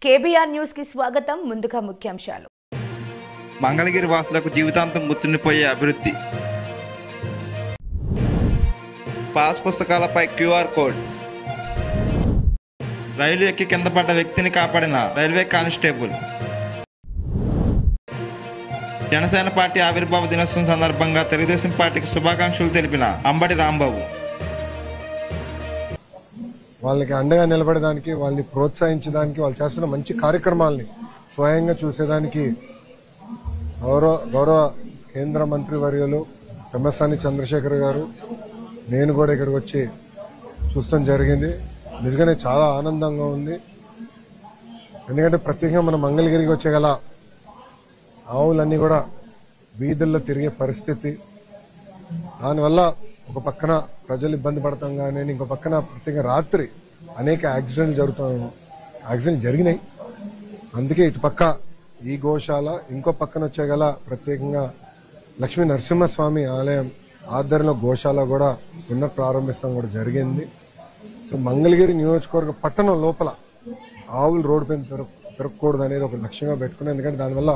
KBR news కి స్వాగతం. ముందుగా ముఖ్యాంశాలు. మంగళగిరి వాసులకు జీవితాంతం గుర్తుండిపోయే అభివృద్ధి. పాస్ పుస్తకాలపై క్యూఆర్ కోడ్. రైలు ఎక్కి కింద పడ్డ వ్యక్తిని కాపాడిన రైల్వే కానిస్టేబుల్. జనసేన పార్టీ ఆవిర్భావ దినోత్సవం సందర్భంగా తెలుగుదేశం పార్టీకి శుభాకాంక్షలు తెలిపిన అంబటి రాంబాబు. వాళ్ళకి అండగా నిలబడడానికి, వాళ్ళని ప్రోత్సహించడానికి, వాళ్ళు చేస్తున్న మంచి కార్యక్రమాలని స్వయంగా చూసేదానికి గౌరవ కేంద్ర మంత్రి వర్యులు పెమ్మసాని చంద్రశేఖర్ గారు, నేను కూడా ఇక్కడికి వచ్చి చూస్తాం జరిగింది. నిజంగానే చాలా ఆనందంగా ఉంది. ఎందుకంటే ప్రత్యేకంగా మన మంగళగిరికి వచ్చేగల ఆవులన్నీ కూడా వీధుల్లో తిరిగే పరిస్థితి. దానివల్ల ఒక పక్కన ప్రజలు ఇబ్బంది పడతాం కానీ ఇంకో పక్కన ప్రత్యేకంగా రాత్రి అనేక యాక్సిడెంట్లు జరిగినాయి. అందుకే ఇటు పక్క ఈ గోశాల, ఇంకో పక్కన వచ్చేగల ప్రత్యేకంగా లక్ష్మీ నరసింహస్వామి ఆలయం ఆధ్వర్యంలో గోశాల కూడా పునఃప్రారంభిస్తాం కూడా జరిగింది. సో మంగళగిరి నియోజకవర్గ పట్టణం లోపల ఆవులు రోడ్డు పైన తిరగకూడదు అనేది ఒక లక్ష్యంగా పెట్టుకున్నాం. ఎందుకంటే దానివల్ల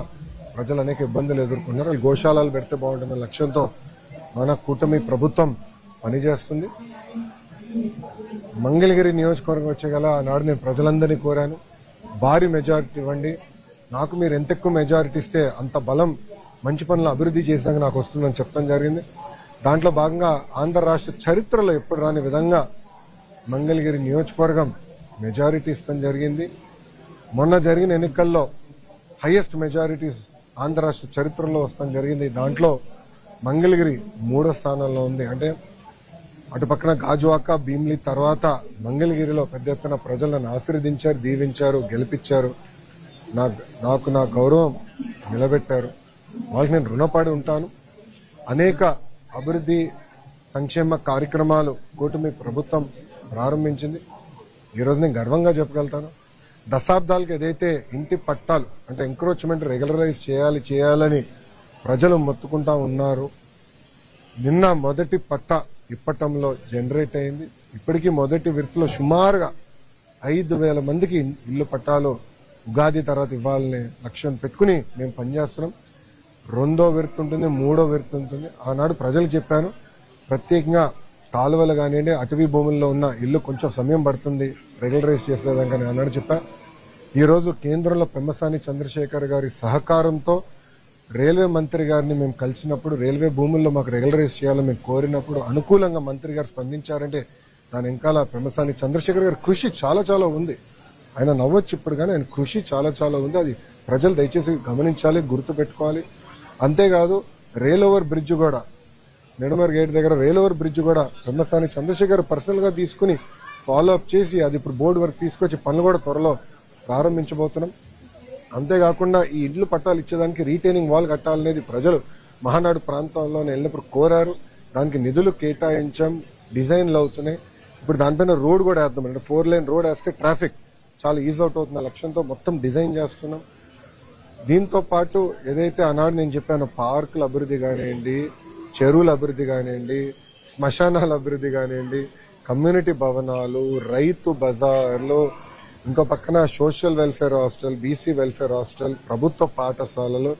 ప్రజలు అనేక ఇబ్బందులు ఎదుర్కొన్నారు. వాళ్ళు గోశాలలు పెడితే బాగుంటుందనే లక్ష్యంతో మన కూటమి ప్రభుత్వం పనిచేస్తుంది. మంగళగిరి నియోజకవర్గం వచ్చేగల ఆనాడు నేను ప్రజలందరినీ కోరాను, భారీ మెజారిటీ ఇవ్వండి, నాకు మీరు ఎంత ఎక్కువ మెజారిటీ ఇస్తే అంత బలం మంచి పనులు అభివృద్ధి చేసాక నాకు వస్తుందని చెప్తాం జరిగింది. దాంట్లో భాగంగా ఆంధ్ర రాష్ట్ర చరిత్రలో ఎప్పుడు రాని విధంగా మంగళగిరి నియోజకవర్గం మెజారిటీ ఇస్తాం జరిగింది. మొన్న జరిగిన ఎన్నికల్లో హైయెస్ట్ మెజారిటీస్ ఆంధ్ర రాష్ట్ర చరిత్రలో వస్తాం జరిగింది. దాంట్లో మంగళగిరి 3వ స్థానంలో ఉంది. అంటే అటు పక్కన గాజువాక, భీమిలి తర్వాత మంగళగిరిలో పెద్ద ఎత్తున ప్రజలను ఆశీర్వదించారు, దీవించారు, గెలిపించారు. నాకు నా గౌరవం నిలబెట్టారు. వాళ్ళకి నేను రుణపడి ఉంటాను. అనేక అభివృద్ధి సంక్షేమ కార్యక్రమాలు కూటమి ప్రభుత్వం ప్రారంభించింది. ఈరోజు నేను గర్వంగా చెప్పగలుగుతాను, దశాబ్దాలకు ఏదైతే ఇంటి పట్టాలు అంటే ఎంక్రోచ్మెంట్ రెగ్యులరైజ్ చేయాలని ప్రజలు మొత్తుకుంటా ఉన్నారు. నిన్న మొదటి పట్ట ఇప్పటంలో జనరేట్ అయింది. ఇప్పటికీ మొదటి విడతలో సుమారుగా 5,000 మందికి ఇల్లు పట్టాలు ఉగాది తర్వాత ఇవ్వాలనే లక్ష్యం పెట్టుకుని మేము పనిచేస్తున్నాం. 2వ విడత ఉంటుంది, 3వ విడత ఉంటుంది. ఆనాడు ప్రజలు చెప్పాను, ప్రత్యేకంగా కాలువలు కానివ్వండి, అటవీ భూముల్లో ఉన్న ఇల్లు కొంచెం సమయం పడుతుంది రెగ్యులరైజ్ చేసేదానికని ఆనాడు చెప్పా. ఈరోజు కేంద్రంలో పెమ్మసాని చంద్రశేఖర్ గారి సహకారంతో రైల్వే మంత్రి గారిని మేము కలిసినప్పుడు, రైల్వే భూముల్లో మాకు రెగ్యులరైజ్ చేయాలని మేము కోరినప్పుడు అనుకూలంగా మంత్రి గారు స్పందించారంటే దాని వెనకాల పెమ్మసాని చంద్రశేఖర్ గారి కృషి చాలా చాలా ఉంది. ఆయన నవ్వచ్చు ఇప్పుడు, కానీ ఆయన కృషి చాలా చాలా ఉంది. అది ప్రజలు దయచేసి గమనించాలి, గుర్తు పెట్టుకోవాలి. అంతేకాదు రైల్ ఓవర్ బ్రిడ్జ్ కూడా, నెడుమర్ గేట్ దగ్గర రైల్ ఓవర్ బ్రిడ్జ్ కూడా పెమ్మసాని చంద్రశేఖర్ పర్సనల్ గా తీసుకుని ఫాలో అప్ చేసి అది ఇప్పుడు బోర్డు వరకు తీసుకొచ్చి పనులు కూడా త్వరలో ప్రారంభించబోతున్నాం. అంతేకాకుండా ఈ ఇండ్లు పట్టాలు ఇచ్చేదానికి రీటైనింగ్ వాల్ కట్టాలనేది ప్రజలు మహానాడు ప్రాంతంలో వెళ్ళినప్పుడు కోరారు. దానికి నిధులు కేటాయించాం, డిజైన్లు అవుతున్నాయి. ఇప్పుడు దానిపైన రోడ్ కూడా వేద్దాం. అంటే 4 లేన్ రోడ్ వేస్తే ట్రాఫిక్ చాలా ఈజ్ అవుట్ అవుతున్న లక్ష్యంతో మొత్తం డిజైన్ చేస్తున్నాం. దీంతో పాటు ఏదైతే ఆనాడు నేను చెప్పానో పార్కుల అభివృద్ధి కానివ్వండి, చెరువుల అభివృద్ధి కానివ్వండి, శ్మశానాల అభివృద్ధి కానివ్వండి, కమ్యూనిటీ భవనాలు, రైతు బజార్లు, ఇంకో పక్కన social welfare hostel, BC welfare hostel, ప్రభుత్వ పాఠశాలలు,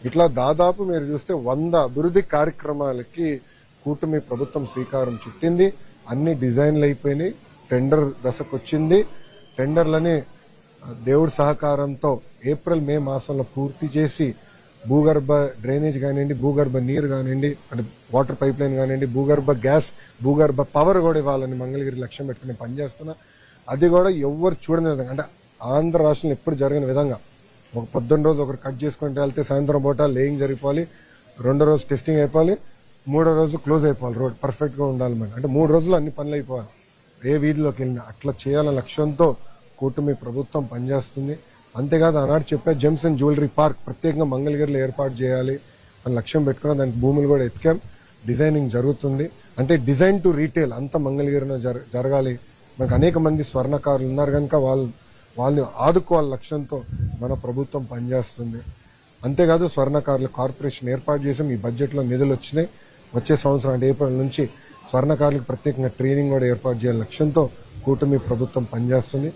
ఇట్లా దాదాపు మీరు చూస్తే 100 అభివృద్ధి కార్యక్రమాలకి కూటమి ప్రభుత్వం శ్రీకారం చుట్టింది. అన్ని డిజైన్లు అయిపోయినాయి, టెండర్ దశకు వచ్చింది. టెండర్లని దేవుడి సహకారంతో ఏప్రిల్ మే మాసంలో పూర్తి చేసి భూగర్భ డ్రైనేజ్ కానివ్వండి, భూగర్భ నీరు కానివ్వండి, అంటే వాటర్ పైప్ లైన్ కానివ్వండి, భూగర్భ గ్యాస్, భూగర్భ పవర్ కూడా ఇవ్వాలని మంగళగిరి లక్ష్యం పెట్టుకుని పనిచేస్తున్నా. అది కూడా ఎవరు చూడని విధంగా, అంటే ఆంధ్ర రాష్ట్రంలో ఎప్పుడు జరిగిన విధంగా ఒక పొద్దున్న రోజు ఒకరు కట్ చేసుకుంటే వెళ్తే సాయంత్రం పూట లేయింగ్ జరిగిపోవాలి, 2వ రోజు టెస్టింగ్ అయిపోవాలి, 3వ రోజు క్లోజ్ అయిపోవాలి. రోడ్ పర్ఫెక్ట్ గా ఉండాలి మనకి. అంటే 3 రోజులు అన్ని పనులు అయిపోవాలి ఏ వీధిలోకి వెళ్ళినా. అట్లా చేయాలనే లక్ష్యంతో కూటమి ప్రభుత్వం పనిచేస్తుంది. అంతేకాదు ఆనాడు చెప్పే జెమ్స్ అండ్ జ్యువెలరీ పార్క్ ప్రత్యేకంగా మంగళగిరిలో ఏర్పాటు చేయాలి అని లక్ష్యం పెట్టుకున్న దానికి భూములు కూడా ఎత్తికాం, డిజైనింగ్ జరుగుతుంది. అంటే డిజైన్ టు రీటైల్ అంతా మంగళగిరిలో జరగాలి. మనకు అనేక మంది స్వర్ణకారులు ఉన్నారు కనుక వాళ్ళని ఆదుకోవాలి లక్ష్యంతో మన ప్రభుత్వం పనిచేస్తుంది. అంతేకాదు స్వర్ణకారుల కార్పొరేషన్ ఏర్పాటు చేసాం. ఈ బడ్జెట్లో నిధులు వచ్చినాయి. వచ్చే సంవత్సరం అంటే ఏప్రిల్ నుంచి స్వర్ణకారులకు ప్రత్యేకంగా ట్రైనింగ్ కూడా ఏర్పాటు చేయాలని లక్ష్యంతో కూటమి ప్రభుత్వం పనిచేస్తుంది.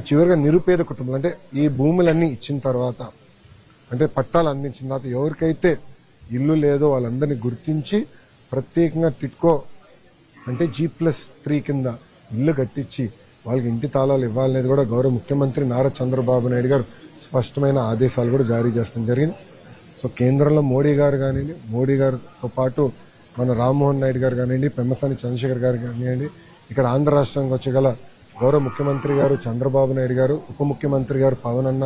చివరిగా నిరుపేద కుటుంబాలు అంటే ఈ భూములన్నీ ఇచ్చిన తర్వాత అంటే పట్టాలు అందించిన తర్వాత ఎవరికైతే ఇల్లు లేదో వాళ్ళందరినీ గుర్తించి ప్రత్యేకంగా టిట్కో అంటే G+3 కింద ఇల్లు కట్టించి వాళ్ళకి ఇంటి తాళాలు ఇవ్వాలనేది కూడా గౌరవ ముఖ్యమంత్రి నారా చంద్రబాబు నాయుడు గారు స్పష్టమైన ఆదేశాలు కూడా జారీ చేస్తాం జరిగింది. సో కేంద్రంలో మోడీ గారు కానివ్వండి, మోడీ గారితో పాటు మన రామ్మోహన్ నాయుడు గారు కానివ్వండి, పెమ్మసాని చంద్రశేఖర్ గారు కానివ్వండి, ఇక్కడ ఆంధ్ర రాష్ట్రానికి వచ్చగల గౌరవ ముఖ్యమంత్రి గారు చంద్రబాబు నాయుడు గారు, ఉప ముఖ్యమంత్రి గారు పవన్ అన్న,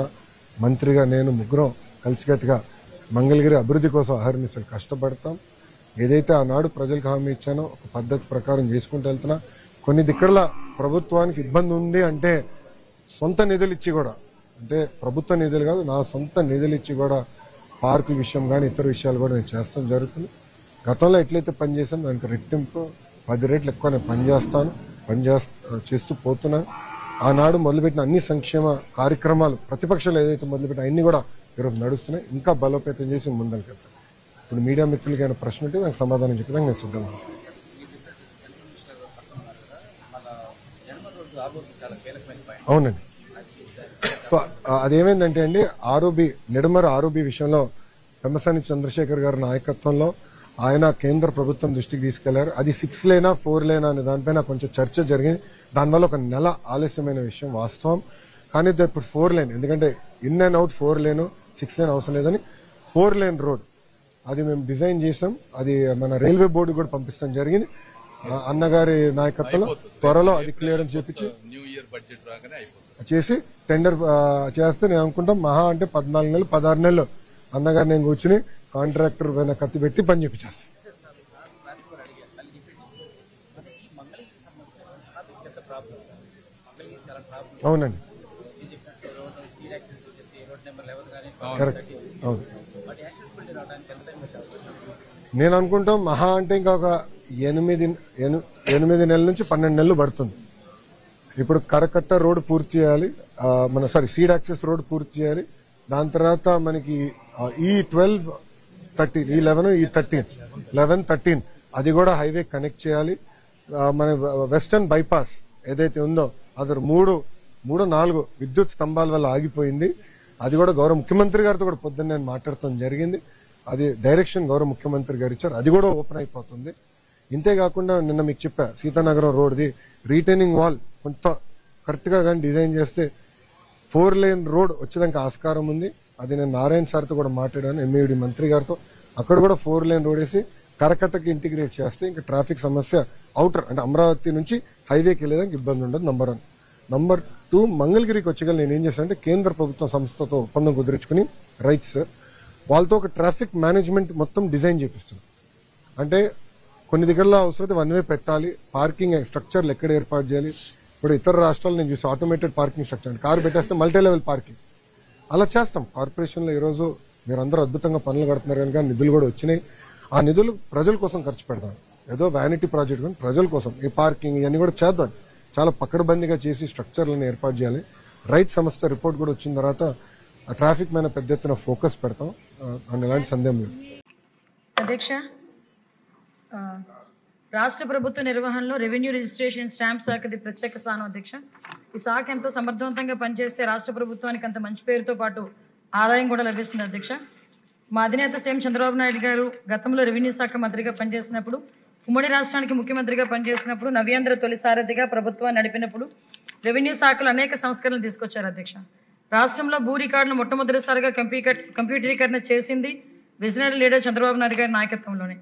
మంత్రిగా నేను ముగ్గురం కలిసికట్టుగా మంగళగిరి అభివృద్ధి కోసం అహర్నిశలు కష్టపడతాం. ఏదైతే ఆనాడు ప్రజలకు హామీ ఇచ్చానో ఒక పద్ధతి ప్రకారం చేసుకుంటూ వెళ్తున్నా. కొన్ని దిక్కల ప్రభుత్వానికి ఇబ్బంది ఉంది అంటే సొంత నిధులు ఇచ్చి కూడా, అంటే ప్రభుత్వ నిధులు కాదు, నా సొంత నిధులు ఇచ్చి కూడా పార్కుల విషయం కానీ ఇతర విషయాలు కూడా నేను చేస్తాం జరుగుతుంది. గతంలో ఎట్లయితే పనిచేసాను దానికి రెట్టింపు 10 రెట్లు ఎక్కువ నేను చేస్తూ పోతున్నాను. ఆనాడు మొదలుపెట్టిన అన్ని సంక్షేమ కార్యక్రమాలు ప్రతిపక్షాలు ఏదైతే మొదలుపెట్టిన అన్ని కూడా ఈరోజు నడుస్తున్నాయి. ఇంకా బలోపేతం చేసి ముందరికెళ్తాను. ఇప్పుడు మీడియా మిత్రులకి ఏమైనా ప్రశ్న ఉంటే నాకు సమాధానం చెప్పడానికి నేను సిద్ధంగా. అవునండి. సో అదేమైందంటే అండి, నిడమర ఆర్ఓబి విషయంలో పెమ్మసాని చంద్రశేఖర్ గారి నాయకత్వంలో ఆయన కేంద్ర ప్రభుత్వం దృష్టికి తీసుకెళ్లారు. అది 6 లేనా 4 లేనా అనే దానిపైన కొంచెం చర్చ జరిగింది. దానివల్ల 1 నెల ఆలస్యమైన విషయం వాస్తవం. కానీ ఇప్పుడు 4 లేన్, ఎందుకంటే ఇన్ అండ్ అవుట్ 4 లేను 6 లేన్ అవసరం లేదని 4 లేన్ రోడ్ అది మేము డిజైన్ చేసాం. అది మన రైల్వే బోర్డు కూడా పంపిస్తాం జరిగింది. అన్నగారి నాయకత్వంలో త్వరలో అది క్లియరెన్స్ చేపించి చేసి టెండర్ చేస్తే నేను అనుకుంటాం మహా అంటే 14 నెలలు 16 నెలలు అన్నగారు నేను కూర్చుని కాంట్రాక్టర్ పైన కత్తి పెట్టి పని చేపించేస్తాం. అవునండి, కరెక్ట్. అవును, నేను అనుకుంటాం మహా అంటే ఇంకా ఒక 8 నెలల నుంచి 12 నెలలు పడుతుంది. ఇప్పుడు కరకట్ట రోడ్ పూర్తి చేయాలి, సీడ్ యాక్సెస్ రోడ్ పూర్తి చేయాలి. దాని తర్వాత మనకి E12, 13, E11, E13, 11, 13 అది కూడా హైవే కనెక్ట్ చేయాలి. మన వెస్టర్న్ బైపాస్ ఏదైతే ఉందో అది 3-4 విద్యుత్ స్తంభాల వల్ల ఆగిపోయింది. అది కూడా గౌరవ ముఖ్యమంత్రి గారితో కూడా పొద్దున్న నేను మాట్లాడటం జరిగింది. అది డైరెక్షన్ గౌరవ ముఖ్యమంత్రి గారు ఇచ్చారు, అది కూడా ఓపెన్ అయిపోతుంది. ఇంతేకాకుండా నిన్న మీకు చెప్పా సీతానగరం రోడ్ది రీటైనింగ్ వాల్ కొంత కరెక్ట్ గా కానీ డిజైన్ చేస్తే 4 లేన్ రోడ్ వచ్చేదానికి ఆస్కారం ఉంది. అది నేను నారాయణ సార్తో కూడా మాట్లాడాను, ఎంఏడి మంత్రి గారితో. అక్కడ కూడా 4 లేన్ రోడ్ వేసి కరకట్టకి ఇంటిగ్రేట్ చేస్తే ఇంకా ట్రాఫిక్ సమస్య అవుటర్ అంటే అమరావతి నుంచి హైవేకి వెళ్ళేదానికి ఇబ్బంది ఉండదు. నంబర్ 1. నంబర్ 2, మంగళగిరికి వచ్చేగా నేను ఏం చేశానంటే కేంద్ర ప్రభుత్వ సంస్థతో ఒప్పందం కుదుర్చుకుని రైట్స్ వాళ్ళతో ఒక ట్రాఫిక్ మేనేజ్మెంట్ మొత్తం డిజైన్ చేపిస్తున్నాం. అంటే కొన్ని దగ్గరలో అవసరమైతే 1 వే పెట్టాలి, పార్కింగ్ స్ట్రక్చర్లు ఎక్కడ ఏర్పాటు చేయాలి. ఇప్పుడు ఇతర రాష్ట్రాలు నేను చూసి ఆటోమేటెడ్ పార్కింగ్ స్ట్రక్చర్, కారు పెట్టేస్తే మల్టీ లెవెల్ పార్కింగ్ అలా చేస్తాం. కార్పొరేషన్లో ఈరోజు మీరందరూ అద్భుతంగా పనులు కడుతున్నారు కనుక నిధులు కూడా వచ్చినాయి. ఆ నిధులు ప్రజల కోసం ఖర్చు పెడతాం, ఏదో వ్యానిటీ ప్రాజెక్ట్ కానీ ప్రజల కోసం ఈ పార్కింగ్ ఇవన్నీ కూడా చేద్దాం. చాలా పకడ్బందీగా చేసి స్ట్రక్చర్లను ఏర్పాటు చేయాలి. రైట్ సంస్థ రిపోర్ట్ కూడా వచ్చిన తర్వాత ట్రాఫిక్ మీద పెద్ద ఎత్తున ఫోకస్ పెడతాం, అని ఎలాంటి సందేహం లేదు. అధ్యక్ష, రాష్ట్ర ప్రభుత్వ నిర్వహణలో రెవెన్యూ రిజిస్ట్రేషన్ స్టాంప్ శాఖది ప్రత్యేక స్థానం. అధ్యక్ష, ఈ శాఖ ఎంతో సమర్థవంతంగా పనిచేస్తే రాష్ట్ర ప్రభుత్వానికి అంత మంచి పేరుతో పాటు ఆదాయం కూడా లభిస్తుంది. అధ్యక్ష, మా అధినేత సీఎం చంద్రబాబు నాయుడు గారు గతంలో రెవెన్యూ శాఖ మంత్రిగా పనిచేసినప్పుడు, ఉమ్మడి రాష్ట్రానికి ముఖ్యమంత్రిగా పనిచేసినప్పుడు, నవ్యాంధ్ర తొలి సారథిగా ప్రభుత్వాన్ని నడిపినప్పుడు రెవెన్యూ శాఖలో అనేక సంస్కరణలు తీసుకొచ్చారు. అధ్యక్ష, రాష్ట్రంలో భూ రికార్డును మొట్టమొదటిసారిగా కంప్యూటరీకరణ చేసింది విజనరీ లీడర్ చంద్రబాబు నాయుడు గారి నాయకత్వంలోనే.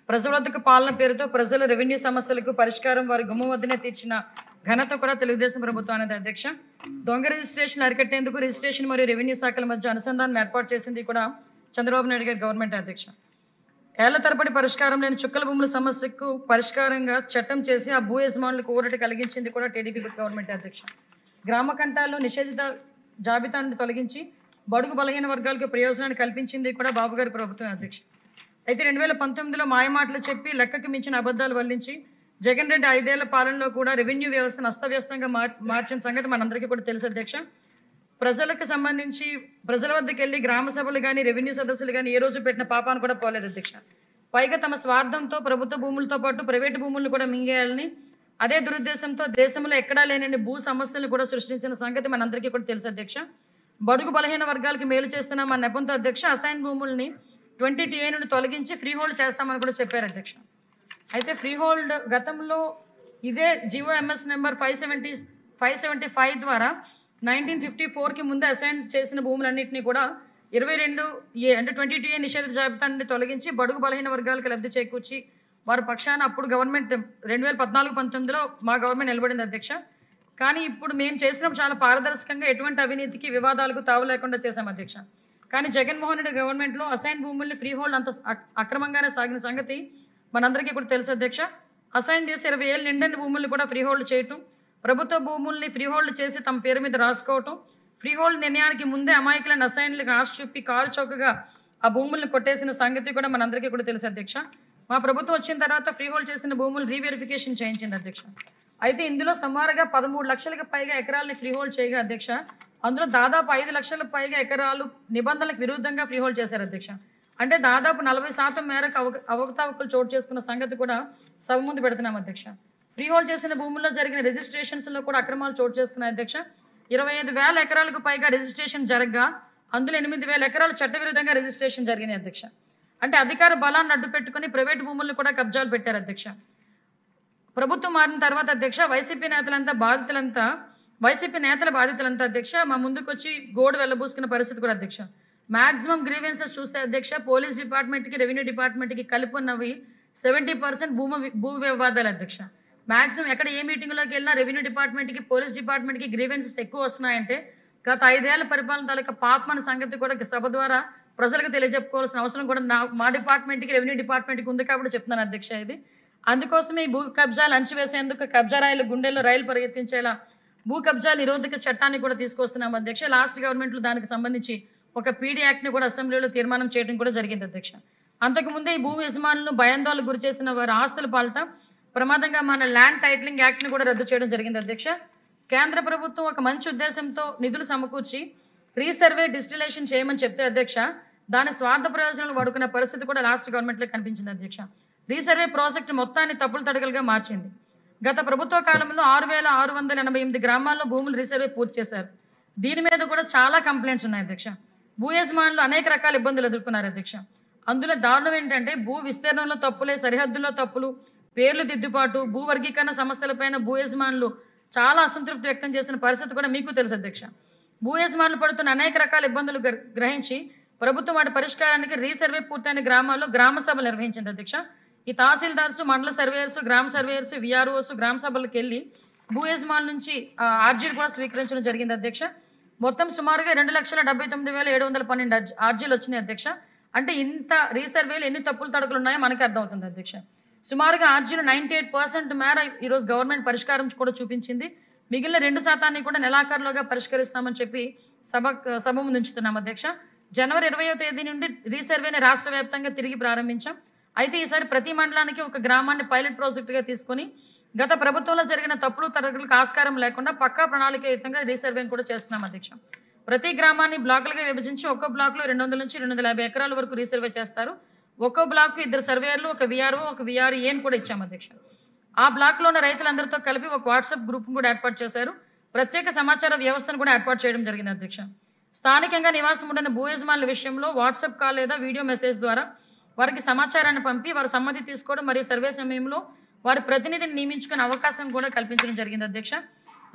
ప్రజల వద్దకు పాలన పేరుతో ప్రజల రెవెన్యూ సమస్యలకు పరిష్కారం వారి గుమ్మం వద్దనే తీర్చిన ఘనత కూడా తెలుగుదేశం ప్రభుత్వం అనేది. అధ్యక్ష, దొంగ రిజిస్ట్రేషన్ అరికట్టేందుకు రిజిస్ట్రేషన్ మరియు రెవెన్యూ శాఖల మధ్య అనుసంధానం ఏర్పాటు చేసింది కూడా చంద్రబాబు నాయుడు గారి గవర్నమెంట్. అధ్యక్ష, ఏళ్ల తరబడి పరిష్కారం లేని చుక్కల భూముల సమస్యకు పరిష్కారంగా చట్టం చేసి ఆ భూ యజమానులకు ఊరట కలిగించింది కూడా టీడీపీ గవర్నమెంట్. అధ్యక్ష, గ్రామ కంటాల్లో నిషేధిత జాబితాను తొలగించి బడుగు బలహీన వర్గాలకు ప్రయోజనాన్ని కల్పించింది కూడా బాబు గారి ప్రభుత్వం. అధ్యక్ష, అయితే 2019లో మాయమాటలు చెప్పి లెక్కకు మించిన అబద్ధాలు వల్లించి జగన్ రెడ్డి 5 ఏళ్ల పాలనలో కూడా రెవెన్యూ వ్యవస్థను అస్తవ్యస్తంగా మార్చిన సంగతి మనందరికీ కూడా తెలుసు. అధ్యక్ష, ప్రజలకు సంబంధించి ప్రజల వద్దకు వెళ్ళి గ్రామ సభలు కానీ రెవెన్యూ సదస్సులు కానీ ఏ రోజు పెట్టిన పాపాను కూడా పోలేదు. అధ్యక్ష, పైగా తమ స్వార్థంతో ప్రభుత్వ భూములతో పాటు ప్రైవేటు భూములను కూడా మింగేయాలని అదే దురుద్దేశంతో దేశంలో ఎక్కడా లేని భూ సమస్యలను కూడా సృష్టించిన సంగతి మనందరికీ కూడా తెలుసు అధ్యక్ష. బడుగు బలహీన వర్గాలకు మేలు చేస్తున్న మన నెపంతో అధ్యక్ష అసైన్ భూముల్ని 20 TA నుండి తొలగించి ఫ్రీ హోల్డ్ చేస్తామని కూడా చెప్పారు అధ్యక్ష. అయితే ఫ్రీ హోల్డ్ గతంలో ఇదే జిఓఎంఎస్ నెంబర్ 575 ద్వారా 1954కి ముందే అసైన్ చేసిన భూములన్నింటినీ కూడా 22A అంటే 20 TA నిషేధ జాబితా నుండి తొలగించి బడుగు బలహీన వర్గాలకు లబ్ధి చేకూర్చి వారి పక్షాన అప్పుడు గవర్నమెంట్ 2014-19లో మా గవర్నమెంట్ నిలబడింది అధ్యక్ష. కానీ ఇప్పుడు మేము చేసినప్పుడు చాలా పారదర్శకంగా ఎటువంటి అవినీతికి వివాదాలకు తావు లేకుండా చేశాం అధ్యక్ష. కానీ జగన్మోహన్ రెడ్డి గవర్నమెంట్లో అసైన్ భూముల్ని ఫ్రీ హోల్డ్ అంత అక్రమంగానే సాగిన సంగతి మనందరికీ కూడా తెలుసు అధ్యక్ష. అసైన్ చేసి 20 ఏళ్ళు నిండని భూముల్ని కూడా ఫ్రీ హోల్డ్ చేయటం, ప్రభుత్వ భూముల్ని ఫ్రీ హోల్డ్ చేసి తమ పేరు మీద రాసుకోవటం, ఫ్రీ హోల్డ్ నిర్ణయానికి ముందే అమాయకులను అసైన్లకు ఆశ చూపి కారు చౌకగా ఆ భూముల్ని కొట్టేసిన సంగతి కూడా మనందరికీ కూడా తెలుసు అధ్యక్ష. మా ప్రభుత్వం వచ్చిన తర్వాత ఫ్రీ హోల్డ్ చేసిన భూములు రీవెరిఫికేషన్ చేయించింది అధ్యక్ష. అయితే ఇందులో సుమారుగా 13 లక్షలకు పైగా ఎకరాలని ఫ్రీ హోల్డ్ చేయగా అధ్యక్ష, అందులో దాదాపు 5 లక్షలకు పైగా ఎకరాలు నిబంధనలకు విరుద్ధంగా ఫ్రీ హోల్డ్ చేశారు అధ్యక్ష. అంటే దాదాపు 40% మేరకు అవకతవకలు చోటు చేసుకున్న సంగతి కూడా సభ ముందు పెడుతున్నాం అధ్యక్ష. ఫ్రీ హోల్డ్ చేసిన భూముల్లో జరిగిన రిజిస్ట్రేషన్స్లో కూడా అక్రమాలు చోటు చేసుకున్నాయి అధ్యక్ష. 25,000 ఎకరాలకు పైగా రిజిస్ట్రేషన్ జరగగా అందులో 8,000 ఎకరాలు చట్టవిరుద్ధంగా రిజిస్ట్రేషన్ జరిగినాయి అధ్యక్ష. అంటే అధికార బలాన్ని అడ్డు పెట్టుకుని ప్రైవేట్ భూములను కూడా కబ్జాలు పెట్టారు అధ్యక్ష. ప్రభుత్వం మారిన తర్వాత అధ్యక్ష వైసీపీ నేతల బాధితులంతా అధ్యక్ష మా ముందుకు వచ్చి గోడు వెళ్ళబూసుకున్న పరిస్థితి కూడా అధ్యక్ష. మాక్సిమం గ్రీవెన్సెస్ చూస్తే అధ్యక్ష పోలీస్ డిపార్ట్మెంట్కి రెవెన్యూ డిపార్ట్మెంట్కి కలిపి ఉన్నవి 70% భూ వివాదాలు అధ్యక్ష. మాక్సిమం ఎక్కడ ఏ మీటింగ్లోకి వెళ్ళినా రెవెన్యూ డిపార్ట్మెంట్కి పోలీస్ డిపార్ట్మెంట్కి గ్రీవెన్సెస్ ఎక్కువ వస్తున్నాయంటే గత 5 ఏళ్ల పరిపాలన తాలూకా పాపమన్న సంగతి కూడా సభ ద్వారా ప్రజలకు తెలియజెప్పుకోవాల్సిన అవసరం కూడా మా డిపార్ట్మెంట్కి రెవెన్యూ డిపార్ట్మెంట్కి ఉంది కాబట్టి చెప్తున్నాను అధ్యక్ష. ఇది అందుకోసమే ఈ భూ కబ్జాలు అణచివేసేందుకు కబ్జా రాయిలు గుండెల్లో రైలు పరిగెత్తించేలా భూ కబ్జా నిరోధక చట్టాన్ని కూడా తీసుకొస్తున్నాం అధ్యక్ష. లాస్ట్ గవర్నమెంట్లో దానికి సంబంధించి ఒక పీడీ యాక్ట్ని కూడా అసెంబ్లీలో తీర్మానం చేయడం కూడా జరిగింది అధ్యక్ష. అంతకుముందే ఈ భూ యజమానులను భయాందోళనకు గురి చేసిన వారి ఆస్తుల పాలట ప్రమాదంగా మన ల్యాండ్ టైటిలింగ్ యాక్ట్ని కూడా రద్దు చేయడం జరిగింది అధ్యక్ష. కేంద్ర ప్రభుత్వం ఒక మంచి ఉద్దేశంతో నిధులు సమకూర్చి రీసర్వే డిజిటలైజేషన్ చేయమని చెప్తే అధ్యక్ష దాని స్వార్థ ప్రయోజనాలు వాడుకునే పరిస్థితి కూడా లాస్ట్ గవర్నమెంట్లో కనిపించింది అధ్యక్ష. రీసర్వే ప్రాజెక్టు మొత్తాన్ని తప్పులు తడకలుగా మార్చింది. గత ప్రభుత్వ కాలంలో 6,688 గ్రామాల్లో భూములు రీసర్వే పూర్తి చేశారు. దీని మీద కూడా చాలా కంప్లైంట్స్ ఉన్నాయి అధ్యక్ష. భూ యజమానులు అనేక రకాల ఇబ్బందులు ఎదుర్కొన్నారు అధ్యక్ష. అందులో దారుణం ఏంటంటే భూ విస్తీర్ణంలో తప్పులే, సరిహద్దుల్లో తప్పులు, పేర్లు దిద్దుబాటు, భూ వర్గీకరణ సమస్యలపైన భూ యజమానులు చాలా అసంతృప్తి వ్యక్తం చేసిన పరిస్థితి కూడా మీకు తెలుసు అధ్యక్ష. భూ యజమానులు పడుతున్న అనేక రకాల ఇబ్బందులు గ్రహించి ప్రభుత్వం వాటి పరిష్కారానికి రీసర్వే పూర్తయిన గ్రామాల్లో గ్రామ సభలు నిర్వహించింది అధ్యక్ష. ఈ తహసీల్దార్స్, మండల సర్వేయర్స్, గ్రామ సర్వేయర్స్, విఆర్ఓస్ గ్రామ సభలకు వెళ్ళి భూ యజమానుల నుంచి ఆర్జీలు కూడా స్వీకరించడం జరిగింది అధ్యక్ష. మొత్తం సుమారుగా 2,79,712 ఆర్జీలు వచ్చినాయి అధ్యక్ష. అంటే ఇంత రీసర్వేలు ఎన్ని తప్పులు తడకలు ఉన్నాయో మనకి అర్థమవుతుంది అధ్యక్ష. సుమారుగా ఆర్జీలు 98% మేర ఈరోజు గవర్నమెంట్ పరిష్కారం కూడా చూపించింది. మిగిలిన 2% కూడా నెలాఖరులోగా పరిష్కరిస్తామని చెప్పి సభ ముందు ఉంచుతున్నాం అధ్యక్ష. జనవరి 20వ తేదీ నుండి రీసర్వేని రాష్ట్ర వ్యాప్తంగా తిరిగి ప్రారంభించాం. అయితే ఈసారి ప్రతి మండలానికి ఒక గ్రామాన్ని పైలట్ ప్రాజెక్టుగా తీసుకొని గత ప్రభుత్వంలో జరిగిన తప్పులు తరగతులకు ఆస్కారం లేకుండా పక్కా ప్రణాళికయుతంగా రీసర్వేని కూడా చేస్తున్నాం అధ్యక్ష. ప్రతి గ్రామాన్ని బ్లాకులుగా విభజించి ఒక్కో బ్లాక్లో 200 నుంచి 250 ఎకరాల వరకు రీసర్వే చేస్తారు. ఒక్కో బ్లాక్కు 2 సర్వేయర్లు, ఒక విఆర్ఓ, ఒక విఆర్ఏని కూడా ఇచ్చాం అధ్యక్ష. ఆ బ్లాక్లో ఉన్న రైతులందరితో కలిపి ఒక వాట్సాప్ గ్రూప్ కూడా ఏర్పాటు చేశారు. ప్రత్యేక సమాచార వ్యవస్థను కూడా ఏర్పాటు చేయడం జరిగింది అధ్యక్ష. స్థానికంగా నివాసం ఉండిన భూ యజమానుల విషయంలో వాట్సాప్ కాల్ లేదా వీడియో మెసేజ్ ద్వారా వారికి సమాచారాన్ని పంపి వారి సమ్మతి తీసుకోవడం మరియు సర్వే సమయంలో వారి ప్రతినిధిని నియమించుకునే అవకాశం కూడా కల్పించడం జరిగింది అధ్యక్ష.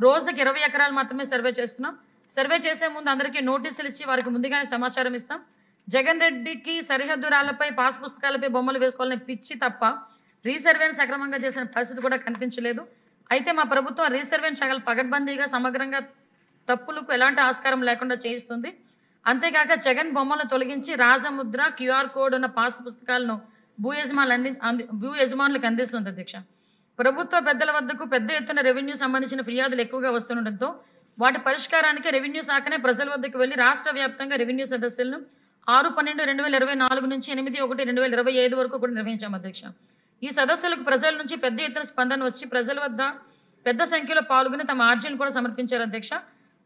రోజుకి 20 ఎకరాలు మాత్రమే సర్వే చేస్తున్నాం. సర్వే చేసే ముందు అందరికీ నోటీసులు ఇచ్చి వారికి ముందుగానే సమాచారం ఇస్తాం. జగన్ రెడ్డికి సరిహద్దు రాళ్లపై పాస్ పుస్తకాలపై బొమ్మలు వేసుకోవాలని పిచ్చి తప్ప రీసర్వేని సక్రమంగా చేసిన పరిస్థితి కూడా కనిపించలేదు. అయితే మా ప్రభుత్వం రీసర్వేని చాలా పగడ్బందీగా సమగ్రంగా తప్పులకు ఎలాంటి ఆస్కారం లేకుండా చేయిస్తుంది. అంతేకాక జగన్ బొమ్మలను తొలగించి రాజముద్ర, క్యూఆర్ కోడ్ ఉన్న పాస్ పుస్తకాలను భూ యజమానులకు అందిస్తుంది అధ్యక్ష. ప్రభుత్వ పెద్దల వద్దకు పెద్ద ఎత్తున రెవెన్యూ సంబంధించిన ఫిర్యాదులు ఎక్కువగా వస్తుండటంతో వాటి పరిష్కారానికి రెవెన్యూ శాఖనే ప్రజల వద్దకు వెళ్లి రాష్ట్ర వ్యాప్తంగా రెవెన్యూ సదస్సులను 6/12/2024 నుంచి 8/1/2025 వరకు కూడా నిర్వహించాం అధ్యక్ష. ఈ సదస్సులకు ప్రజల నుంచి పెద్ద ఎత్తున స్పందన వచ్చి ప్రజల వద్ద పెద్ద సంఖ్యలో పాల్గొని తమ ఆర్జీలు కూడా సమర్పించారు అధ్యక్ష.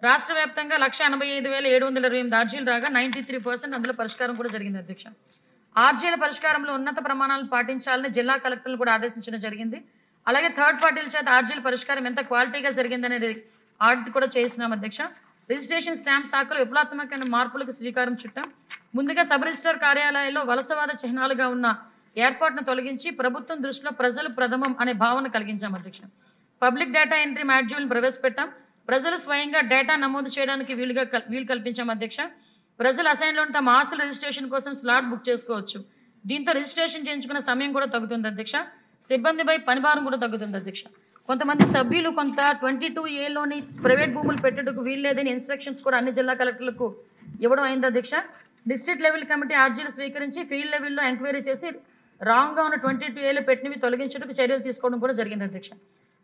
రాష్ట్ర వ్యాప్తంగా 185,728 ఆర్జీలు రాగా 93% అందులో పరిష్కారం కూడా జరిగింది అధ్యక్ష. ఆర్జీల పరిష్కారంలో ఉన్నత ప్రమాణాలను పాటించాలని జిల్లా కలెక్టర్లు కూడా ఆదేశించడం జరిగింది. అలాగే థర్డ్ పార్టీల చేత ఆర్జీల పరిష్కారం ఎంత క్వాలిటీగా జరిగిందనేది ఆడిట్ కూడా చేస్తున్నాం అధ్యక్ష. రిజిస్ట్రేషన్ స్టాంప్ శాఖలో విప్లవాత్మకమైన మార్పులకు శ్రీకారం చుట్టాం. ముందుగా సబ్ రిజిస్టర్ కార్యాలయాల్లో వలసవాద చిహ్నాలుగా ఉన్న ఏర్పాటును తొలగించి ప్రభుత్వం దృష్టిలో ప్రజలు ప్రథమం అనే భావన కలిగించాం అధ్యక్ష. పబ్లిక్ డేటా ఎంట్రీ మాడ్యూల్ని ప్రవేశపెట్టాం. ప్రజలు స్వయంగా డేటా నమోదు చేయడానికి వీలు కల్పించాం అధ్యక్ష. ప్రజలు అసైన్లో తమ ఆస్తుల రిజిస్ట్రేషన్ కోసం స్లాట్ బుక్ చేసుకోవచ్చు. దీంతో రిజిస్ట్రేషన్ చేయించుకున్న సమయం కూడా తగ్గుతుంది అధ్యక్ష. సిబ్బందిపై పనిభారం కూడా తగ్గుతుంది అధ్యక్ష. కొంతమంది సభ్యులు కొంత 22A ప్రైవేట్ భూములు పెట్టేందుకు వీల్లేదని ఇన్స్ట్రక్షన్స్ కూడా అన్ని జిల్లా కలెక్టర్లకు ఇవ్వడం అయింది అధ్యక్ష. డిస్ట్రిక్ట్ లెవెల్ కమిటీ ఆర్జీలు స్వీకరించి ఫీల్డ్ లెవెల్లో ఎంక్వైరీ చేసి రాంగ్గా ఉన్న 22A పెట్టినవి తొలగించడానికి చర్యలు తీసుకోవడం కూడా జరిగింది అధ్యక్ష.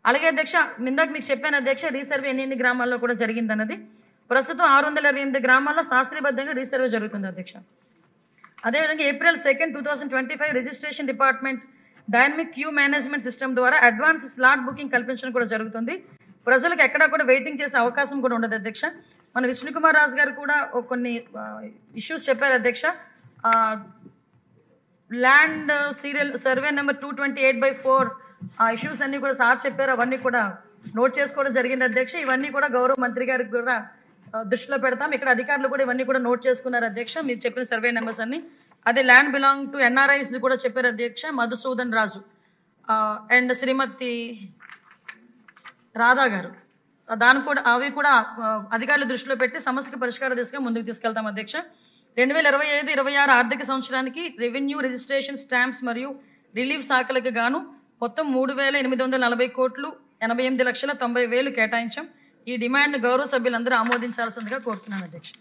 అలాగే అధ్యక్ష, ఇందాక మీకు చెప్పాను అధ్యక్ష, రీసర్వే ఎన్ని గ్రామాల్లో కూడా జరిగిందన్నది. ప్రస్తుతం 628 గ్రామాల్లో శాస్త్రీయబద్ధంగా రీసర్వే జరుగుతుంది అధ్యక్ష. అదేవిధంగా April 2, 2025 registration department dynamic queue management system ద్వారా అడ్వాన్స్ స్లాట్ బుకింగ్ కల్పించడం కూడా జరుగుతుంది. ప్రజలకు ఎక్కడా కూడా వెయిటింగ్ చేసే అవకాశం కూడా ఉండదు అధ్యక్ష. మన విష్ణుకుమార్ రాజు గారు కూడా కొన్ని ఇష్యూస్ చెప్పారు అధ్యక్ష. ల్యాండ్ సీరియల్ సర్వే నెంబర్ 228/4 ఆ ఇష్యూస్ అన్నీ కూడా సార్ చెప్పారు, అవన్నీ కూడా నోట్ చేసుకోవడం జరిగింది అధ్యక్ష. ఇవన్నీ కూడా గౌరవ మంత్రి గారికి కూడా దృష్టిలో పెడతాం. ఇక్కడ అధికారులు కూడా ఇవన్నీ కూడా నోట్ చేసుకున్నారు అధ్యక్ష, మీరు చెప్పిన సర్వే నెంబర్స్ అన్ని. అదే ల్యాండ్ బిలాంగ్ టు NRIs కూడా చెప్పారు అధ్యక్ష, మధుసూదన్ రాజు అండ్ శ్రీమతి రాధా గారు. దాని కూడా అవి కూడా అధికారుల దృష్టిలో పెట్టి సమస్యకు పరిష్కార దిశగా ముందుకు తీసుకెళ్తాం అధ్యక్ష. 2025-26 ఆర్థిక సంవత్సరానికి రెవెన్యూ, రిజిస్ట్రేషన్, స్టాంప్స్ మరియు రిలీఫ్ శాఖలకు గాను మొత్తం 3,840 కోట్లు 88,90,000 కేటాయించాం. ఈ డిమాండ్ గౌరవ సభ్యులందరూ ఆమోదించాల్సిందిగా కోరుతున్నాను అధ్యక్ష.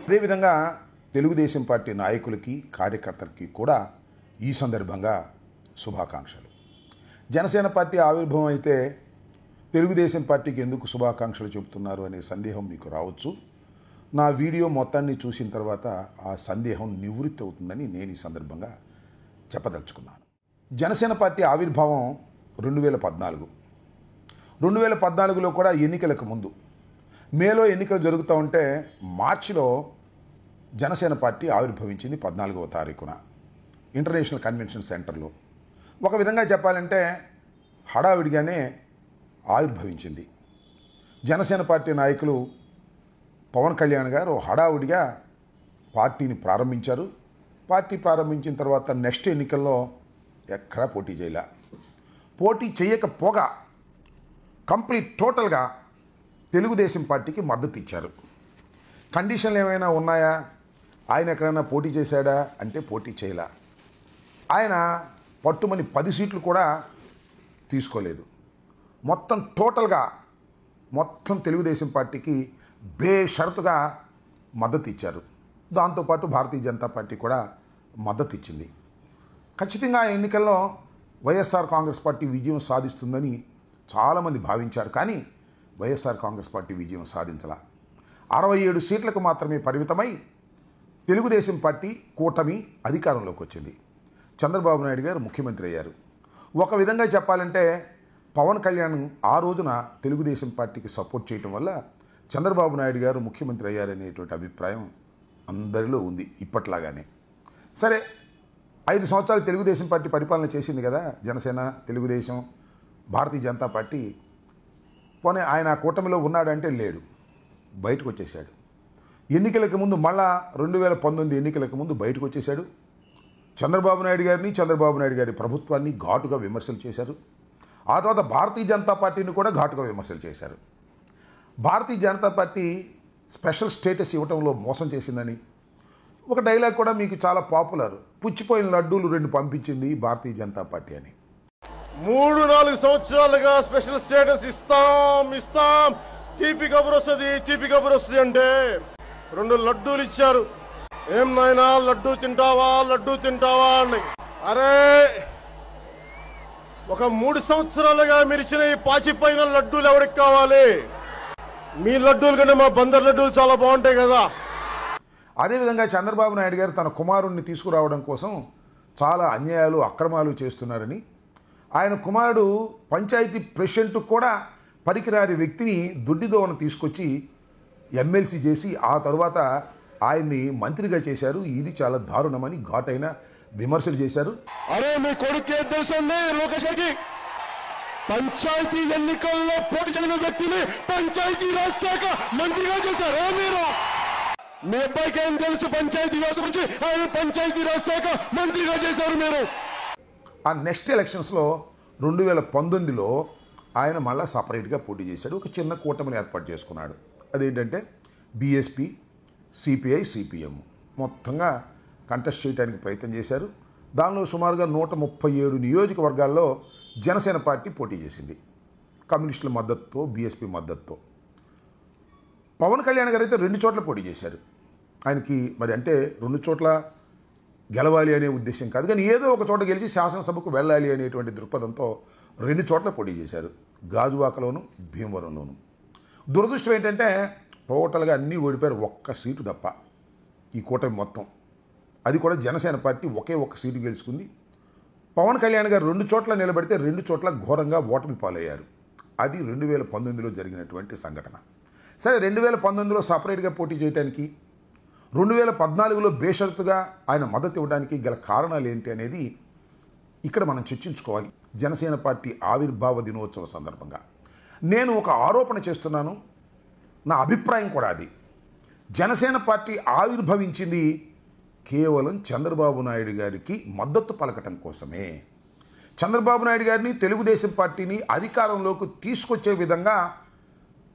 అదేవిధంగా తెలుగుదేశం పార్టీ నాయకులకి, కార్యకర్తలకి కూడా ఈ సందర్భంగా శుభాకాంక్షలు. జనసేన పార్టీ ఆవిర్భావం అయితే తెలుగుదేశం పార్టీకి ఎందుకు శుభాకాంక్షలు చెబుతున్నారు అనే సందేహం మీకు రావచ్చు. నా వీడియో మొత్తాన్ని చూసిన తర్వాత ఆ సందేహం నివృత్తి అవుతుందని నేను ఈ సందర్భంగా చెప్పదలుచుకున్నాను. జనసేన పార్టీ ఆవిర్భావం 2014. 2014లో కూడా ఎన్నికలకు ముందు మేలో ఎన్నికలు జరుగుతూ ఉంటే మార్చిలో జనసేన పార్టీ ఆవిర్భవించింది 14వ తారీఖున ఇంటర్నేషనల్ కన్వెన్షన్ సెంటర్లో. ఒక విధంగా చెప్పాలంటే హడావిడిగానే ఆవిర్భవించింది. జనసేన పార్టీ నాయకులు పవన్ కళ్యాణ్ గారు హడావిడిగా పార్టీని ప్రారంభించారు. పార్టీ ప్రారంభించిన తర్వాత నెక్స్ట్ ఎన్నికల్లో ఎక్కడా పోటీ చేయలే. పోటీ చేయకపోగా కంప్లీట్ టోటల్గా తెలుగుదేశం పార్టీకి మద్దతు ఇచ్చారు. కండిషన్లు ఏమైనా ఉన్నాయా? ఆయన ఎక్కడైనా పోటీ చేశాడా అంటే పోటీ చేయలే. ఆయన పట్టుమని 10 సీట్లు కూడా తీసుకోలేదు. మొత్తం టోటల్గా మొత్తం తెలుగుదేశం పార్టీకి బేషరతుగా మద్దతు ఇచ్చారు. దాంతోపాటు భారతీయ జనతా పార్టీ కూడా మద్దతు ఇచ్చింది. ఖచ్చితంగా ఎన్నికల్లో వైఎస్ఆర్ కాంగ్రెస్ పార్టీ విజయం సాధిస్తుందని చాలామంది భావించారు. కానీ వైఎస్ఆర్ కాంగ్రెస్ పార్టీ విజయం సాధించాల. 67 సీట్లకు మాత్రమే పరిమితమై తెలుగుదేశం పార్టీ కూటమి అధికారంలోకి వచ్చింది. చంద్రబాబు నాయుడు గారు ముఖ్యమంత్రి అయ్యారు. ఒక విధంగా చెప్పాలంటే పవన్ కళ్యాణ్ ఆ రోజున తెలుగుదేశం పార్టీకి సపోర్ట్ చేయటం వల్ల చంద్రబాబు నాయుడు గారు ముఖ్యమంత్రి అయ్యారనేటువంటి అభిప్రాయం అందరిలో ఉంది ఇప్పట్లాగానే. సరే, 5 సంవత్సరాలు తెలుగుదేశం పార్టీ పరిపాలన చేసింది కదా జనసేన, తెలుగుదేశం, భారతీయ జనతా పార్టీ. పోనీ ఆయన కూటమిలో ఉన్నాడంటే లేడు, బయటకు వచ్చేసాడు. ఎన్నికలకు ముందు మళ్ళా 2019 ఎన్నికలకు ముందు బయటకు వచ్చేసాడు. చంద్రబాబు నాయుడు గారిని, చంద్రబాబు నాయుడు గారి ప్రభుత్వాన్ని ఘాటుగా విమర్శలు చేశారు. ఆ తర్వాత భారతీయ జనతా పార్టీని కూడా ఘాటుగా విమర్శలు చేశారు. Bharatiya Janata party special status ఇవ్వడంలో మోసం చేసిందని ఒక డైలాగ్ కూడా మీకు చాలా పాపులర్, పుచ్చిపోయిన లడ్డూలు 2 పంపించింది భారతీయ జనతా పార్టీ అని. 3-4 సంవత్సరాలుగా స్పెషల్ స్టేటస్ ఇస్తాం తీపి కబురు వస్తుంది అంటే 2 లడ్డూలు ఇచ్చారు. ఏం నాయనా లడ్డూ తింటావా అని. అరే ఒక 3 సంవత్సరాలుగా మీరు ఇచ్చిన ఈ పాచిపోయిన లడ్డూలు ఎవరికి కావాలి? మీ లడ్డూలు కంటే మా బందర్ లడ్డూలు చాలా బాగుంటాయి కదా. అదేవిధంగా చంద్రబాబు నాయుడు గారు తన కుమారుణ్ణి తీసుకురావడం కోసం చాలా అన్యాయాలు అక్రమాలు చేస్తున్నారని, ఆయన కుమారుడు పంచాయతీ ప్రెసిడెంట్ కూడా పనికిరాని వ్యక్తిని దొడ్డిదోవను తీసుకొచ్చి ఎమ్మెల్సీ చేసి ఆ తరువాత ఆయన్ని మంత్రిగా చేశారు. ఇది చాలా దారుణమని ఘాటైన విమర్శలు చేశారు. అరే మీ కొడుకు ఏం తెలుసండి లోకేష్ గారికి? పంచాయతీ ఎన్నికల్లో పోటీ చేసిన వ్యక్తిని పంచాయతీ రాజ్ శాఖ మంత్రిగా చేశారు. మీరు మీ అబ్బాయికి ఏం తెలుసు పంచాయతీ వ్యవస్థ గురించి? ఆయన పంచాయతీ రాజ్ శాఖ మంత్రిగా చేశారు మీరు. ఆ నెక్స్ట్ ఎలక్షన్స్లో 2019లో ఆయన మళ్ళీ సపరేట్గా పోటీ చేశాడు. ఒక చిన్న కూటమిని ఏర్పాటు చేసుకున్నాడు. అదేంటంటే బీఎస్పీ, సిపిఐ, సిపిఎం మొత్తంగా కంటెస్ట్ చేయడానికి ప్రయత్నం చేశారు. దానిలో సుమారుగా 137 నియోజకవర్గాల్లో జనసేన పార్టీ పోటీ చేసింది. కమ్యూనిస్టుల మద్దతుతో, బీఎస్పీ మద్దతుతో. పవన్ కళ్యాణ్ గారు అయితే 2 చోట్ల పోటీ చేశారు. ఆయనకి మరి అంటే 2 చోట్ల గెలవాలి అనే ఉద్దేశం కాదు, కానీ ఏదో ఒక చోట గెలిచి శాసనసభకు వెళ్ళాలి అనేటువంటి దృక్పథంతో 2 చోట్ల పోటీ చేశారు. గాజువాకలోను, భీమవరంలోను. దురదృష్టం ఏంటంటే టోటల్గా అన్నీ ఓడిపోయారు. 1 సీటు తప్ప ఈ కూటమి మొత్తం. అది కూడా జనసేన పార్టీ ఒకే 1 సీటు గెలుచుకుంది. పవన్ కళ్యాణ్ గారు 2 చోట్ల నిలబడితే 2 చోట్ల ఘోరంగా ఓటమి పాలయ్యారు. అది 2019లో జరిగినటువంటి సంఘటన. సరే, 2019లో సపరేట్గా పోటీ చేయడానికి, 2014లో బేషరతుగా ఆయన మద్దతు ఇవ్వడానికి గల కారణాలు ఏంటి అనేది ఇక్కడ మనం చర్చించుకోవాలి. జనసేన పార్టీ ఆవిర్భావ దినోత్సవ సందర్భంగా నేను ఒక ఆరోపణ చేస్తున్నాను. నా అభిప్రాయం కూడా అది. జనసేన పార్టీ ఆవిర్భవించింది కేవలం చంద్రబాబు నాయుడు గారికి మద్దతు పలకటం కోసమే. చంద్రబాబు నాయుడు గారిని, తెలుగుదేశం పార్టీని అధికారంలోకి తీసుకొచ్చే విధంగా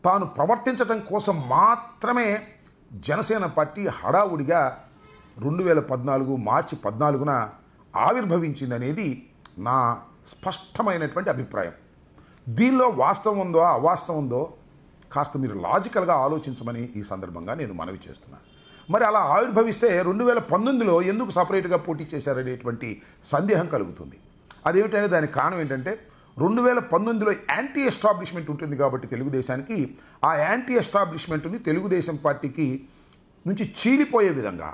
తాను ప్రవర్తించటం కోసం మాత్రమే జనసేన పార్టీ హడావుడిగా 2014 మార్చి 14న ఆవిర్భవించిందనేది నా స్పష్టమైనటువంటి అభిప్రాయం. దీనిలో వాస్తవం ఉందో అవాస్తవం ఉందో కాస్త మీరు లాజికల్గా ఆలోచించమని ఈ సందర్భంగా నేను మనవి చేస్తున్నాను. మరి అలా ఆవిర్భవిస్తే 2019లో ఎందుకు సపరేట్గా పోటీ చేశారనేటువంటి సందేహం కలుగుతుంది. అదేమిటంటే దానికి కారణం ఏంటంటే 2019లో యాంటీ ఎస్టాబ్లిష్మెంట్ ఉంటుంది కాబట్టి తెలుగుదేశానికి, ఆ యాంటీ ఎస్టాబ్లిష్మెంట్ని తెలుగుదేశం పార్టీకి నుంచి చీలిపోయే విధంగా,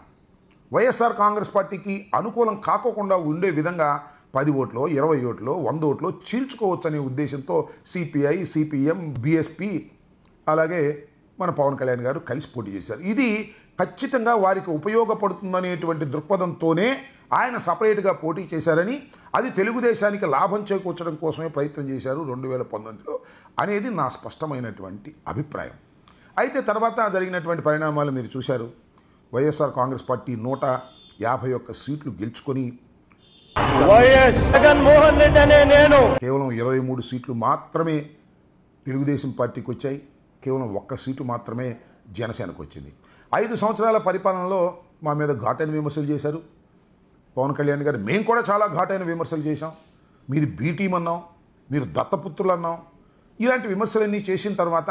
వైఎస్ఆర్ కాంగ్రెస్ పార్టీకి అనుకూలం కాకోకుండా ఉండే విధంగా 10 ఓట్లో, 20 ఓట్లో, 100 ఓట్లో చీల్చుకోవచ్చు అనే ఉద్దేశంతో సిపిఐ, సిపిఎం, బీఎస్పీ అలాగే మన పవన్ కళ్యాణ్ గారు కలిసి పోటీ చేశారు. ఇది ఖచ్చితంగా వారికి ఉపయోగపడుతుందనేటువంటి దృక్పథంతోనే ఆయన సపరేట్గా పోటీ చేశారని, అది తెలుగుదేశానికి లాభం చేకూర్చడం కోసమే ప్రయత్నం చేశారు 2019లో అనేది నా స్పష్టమైనటువంటి అభిప్రాయం. అయితే తర్వాత జరిగినటువంటి పరిణామాలు మీరు చూశారు. వైఎస్ఆర్ కాంగ్రెస్ పార్టీ 151 సీట్లు గెలుచుకొని జగన్మోహన్ రెడ్డి అనే నేను కేవలం 23 సీట్లు మాత్రమే తెలుగుదేశం పార్టీకి వచ్చాయి. కేవలం 1 సీటు మాత్రమే జనసేనకు వచ్చింది. 5 సంవత్సరాల పరిపాలనలో మా మీద ఘాటైన విమర్శలు చేశారు పవన్ కళ్యాణ్ గారు. మేము కూడా చాలా ఘాటైన విమర్శలు చేశాం. మీది బీ టీం అన్నాం, మీరు దత్తపుత్రులు అన్నాం. ఇలాంటి విమర్శలన్నీ చేసిన తర్వాత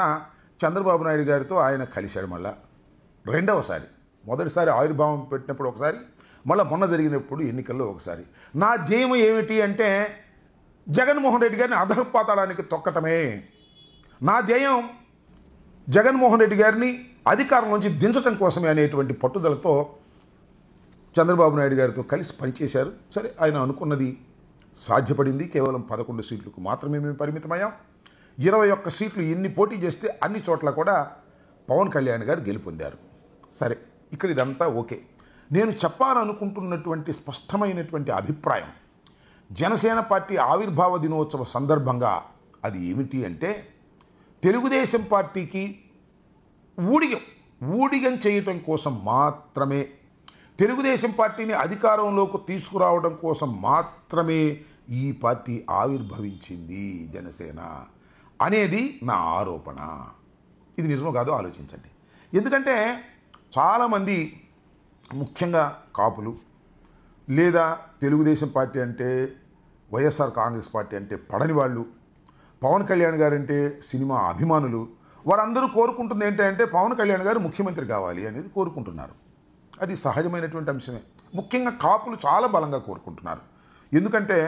చంద్రబాబు నాయుడు గారితో ఆయన కలిశాడు. మళ్ళా రెండవసారి, మొదటిసారి ఆవిర్భావం పెట్టినప్పుడు ఒకసారి, మళ్ళీ మొన్న జరిగినప్పుడు ఎన్నికల్లో ఒకసారి. నా జయం ఏమిటి అంటే జగన్మోహన్ రెడ్డి గారిని అధఃపాతాళానికి తొక్కటమే. నా జయం జగన్మోహన్ రెడ్డి గారిని అధికారం నుంచి దించడం కోసమే అనేటువంటి పట్టుదలతో చంద్రబాబు నాయుడు గారితో కలిసి పనిచేశారు. సరే, ఆయన అనుకున్నది సాధ్యపడింది. కేవలం 11 సీట్లకు మాత్రమే మేము పరిమితమయ్యాం. 21 సీట్లు ఎన్ని పోటీ చేస్తే అన్ని చోట్ల కూడా పవన్ కళ్యాణ్ గారు గెలుపొందారు. సరే, ఇక్కడ ఇదంతా ఓకే. నేను చెప్పాలనుకుంటున్నటువంటి స్పష్టమైనటువంటి అభిప్రాయం జనసేన పార్టీ ఆవిర్భావ దినోత్సవ సందర్భంగా అది ఏమిటి అంటే, తెలుగుదేశం పార్టీకి ఊడిగం చేయటం కోసం మాత్రమే, తెలుగుదేశం పార్టీని అధికారంలోకి తీసుకురావడం కోసం మాత్రమే ఈ పార్టీ ఆవిర్భవించింది జనసేన అనేది నా ఆరోపణ. ఇది నిజమో కాదో ఆలోచించండి. ఎందుకంటే చాలామంది, ముఖ్యంగా కాపులు లేదా తెలుగుదేశం పార్టీ అంటే, వైఎస్ఆర్ కాంగ్రెస్ పార్టీ అంటే పడని వాళ్ళు, పవన్ కళ్యాణ్ గారు అంటే సినిమా అభిమానులు, వారందరూ కోరుకుంటుంది ఏంటంటే పవన్ కళ్యాణ్ గారు ముఖ్యమంత్రి కావాలి అనేది కోరుకుంటున్నారు. అది సహజమైనటువంటి అంశమే. ముఖ్యంగా కాపులు చాలా బలంగా కోరుకుంటున్నారు. ఎందుకంటే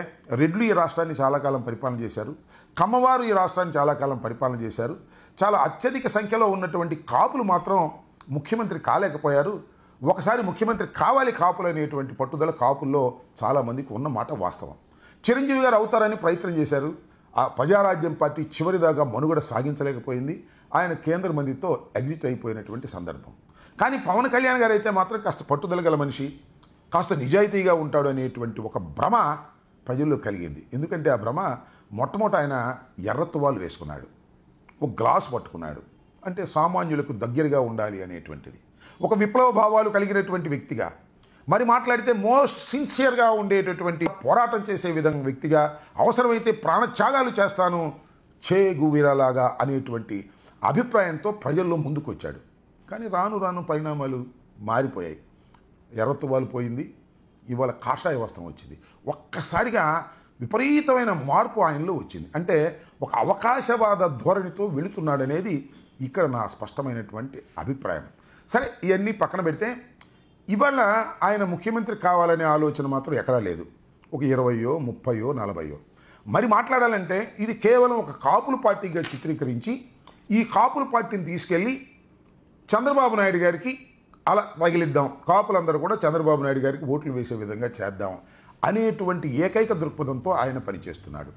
రెడ్లు ఈ రాష్ట్రాన్ని చాలా కాలం పరిపాలన చేశారు, కమ్మవారు ఈ రాష్ట్రాన్ని చాలా కాలం పరిపాలన చేశారు. చాలా అత్యధిక సంఖ్యలో ఉన్నటువంటి కాపులు మాత్రం ముఖ్యమంత్రి కాలేకపోయారు. ఒకసారి ముఖ్యమంత్రి కావాలి కాపులు అనేటువంటి పట్టుదల కాపుల్లో చాలామందికి ఉన్న మాట వాస్తవం. చిరంజీవి గారు అవుతారని ప్రయత్నం చేశారు. ఆ ప్రజారాజ్యం పార్టీ చివరిదాకా మనుగడ సాగించలేకపోయింది. ఆయన కేంద్ర మంత్రితో ఎగ్జిట్ అయిపోయినటువంటి సందర్భం. కానీ పవన్ కళ్యాణ్ గారు అయితే మాత్రం కాస్త పట్టుదల గల మనిషి, కాస్త నిజాయితీగా ఉంటాడు అనేటువంటి ఒక భ్రమ ప్రజల్లో కలిగింది. ఎందుకంటే ఆ భ్రమ మొట్టమొదట ఆయన ఎర్ర తువాలు వేసుకున్నాడు, ఒక గ్లాస్ పట్టుకున్నాడు, అంటే సామాన్యులకు దగ్గరగా ఉండాలి అనేటువంటిది. ఒక విప్లవ భావాలు కలిగినటువంటి వ్యక్తిగా, మరి మాట్లాడితే మోస్ట్ సిన్సియర్గా ఉండేటటువంటి పోరాటం చేసే విధంగా వ్యక్తిగా, అవసరమైతే ప్రాణత్యాగాలు చేస్తాను చే గువీరాలాగా అనేటువంటి అభిప్రాయంతో ప్రజల్లో ముందుకు వచ్చాడు. కానీ రాను రాను పరిణామాలు మారిపోయాయి. ఎర్రతువాలు పోయింది, ఇవాళ కాషాయ వస్త్రం వచ్చింది. ఒక్కసారిగా విపరీతమైన మార్పు ఆయనలో వచ్చింది. అంటే ఒక అవకాశవాద ధోరణితో వెళుతున్నాడనేది ఇక్కడ నా స్పష్టమైనటువంటి అభిప్రాయం. సరే, ఇవన్నీ పక్కన పెడితే ఇవాళ ఆయన ముఖ్యమంత్రి కావాలనే ఆలోచన మాత్రం ఎక్కడా లేదు. ఒక 20, 30, 40 మరి మాట్లాడాలంటే ఇది కేవలం ఒక కాపుల పార్టీగా చిత్రీకరించి ఈ కాపుల పార్టీని తీసుకెళ్ళి చంద్రబాబు నాయుడు గారికి అలా తగిలిద్దాం, కాపులందరూ కూడా చంద్రబాబు నాయుడు గారికి ఓట్లు వేసే విధంగా చేద్దాం అనేటువంటి ఏకైక దృక్పథంతో ఆయన పనిచేస్తున్నాడు.